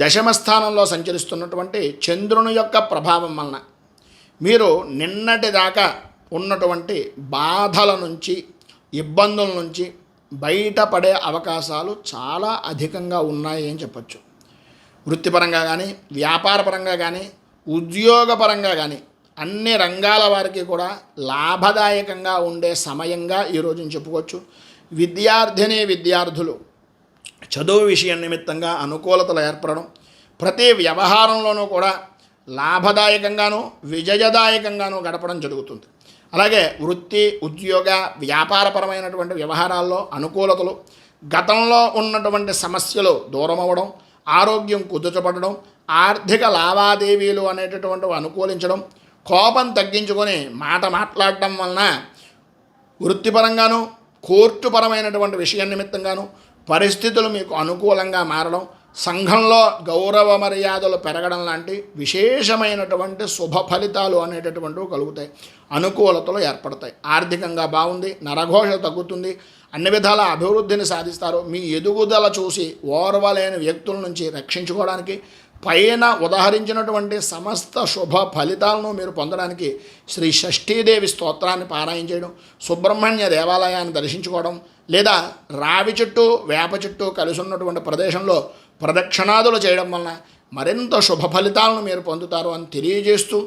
దశమ స్థానంలో సంచరిస్తున్నటువంటి చంద్రుని యొక్క ప్రభావం వలన మీరు నిన్నటి దాకా ఉన్నటువంటి బాధల నుంచి, ఇబ్బందుల నుంచి బయటపడే అవకాశాలు చాలా అధికంగా ఉన్నాయి అని చెప్పచ్చు. వృత్తిపరంగా కానీ, వ్యాపారపరంగా కానీ, ఉద్యోగపరంగా కానీ అన్ని రంగాల వారికి కూడా లాభదాయకంగా ఉండే సమయంగా ఈరోజు చెప్పుకోవచ్చు. విద్యార్థులు చదువు విషయం నిమిత్తంగా అనుకూలతలు ఏర్పడడం, ప్రతి వ్యవహారంలోనూ కూడా లాభదాయకంగాను విజయదాయకంగాను గడపడం జరుగుతుంది. అలాగే వృత్తి, ఉద్యోగ, వ్యాపారపరమైనటువంటి వ్యవహారాల్లో అనుకూలతలు, గతంలో ఉన్నటువంటి సమస్యలు దూరం అవ్వడం, ఆరోగ్యం కుదుటపడడం, ఆర్థిక లావాదేవీలు అనేటటువంటివి అనుకూలించడం, కోపం తగ్గించుకొని మాట మాట్లాడటం వలన వృత్తిపరంగాను కోర్టుపరమైనటువంటి విషయం నిమిత్తంగాను పరిస్థితులు మీకు అనుకూలంగా మారడం, సంఘంలో గౌరవ మర్యాదలు పెరగడం లాంటి విశేషమైనటువంటి శుభ ఫలితాలు అనేటటువంటివి కలుగుతాయి. అనుకూలతలు ఏర్పడతాయి. ఆర్థికంగా బాగుంది, నరఘోష తగ్గుతుంది, అన్ని విధాల అభివృద్ధిని సాధిస్తారు. మీ ఎదుగుదల చూసి ఓర్వలేని వ్యక్తుల నుంచి రక్షించుకోవడానికి, పైన ఉదహరించినటువంటి సమస్త శుభ ఫలితాలను మీరు పొందడానికి శ్రీ షష్ఠీదేవి స్తోత్రాన్ని పారాయణ చేయడం, సుబ్రహ్మణ్య దేవాలయాన్ని దర్శించుకోవడం, లేదా రావి చెట్టు, వేప చెట్టు కలిసి ఉన్నటువంటి ప్రదేశంలో ప్రదక్షిణాదులు చేయడం వలన మరింత శుభ ఫలితాలను మీరు పొందుతారు అని తెలియజేస్తూ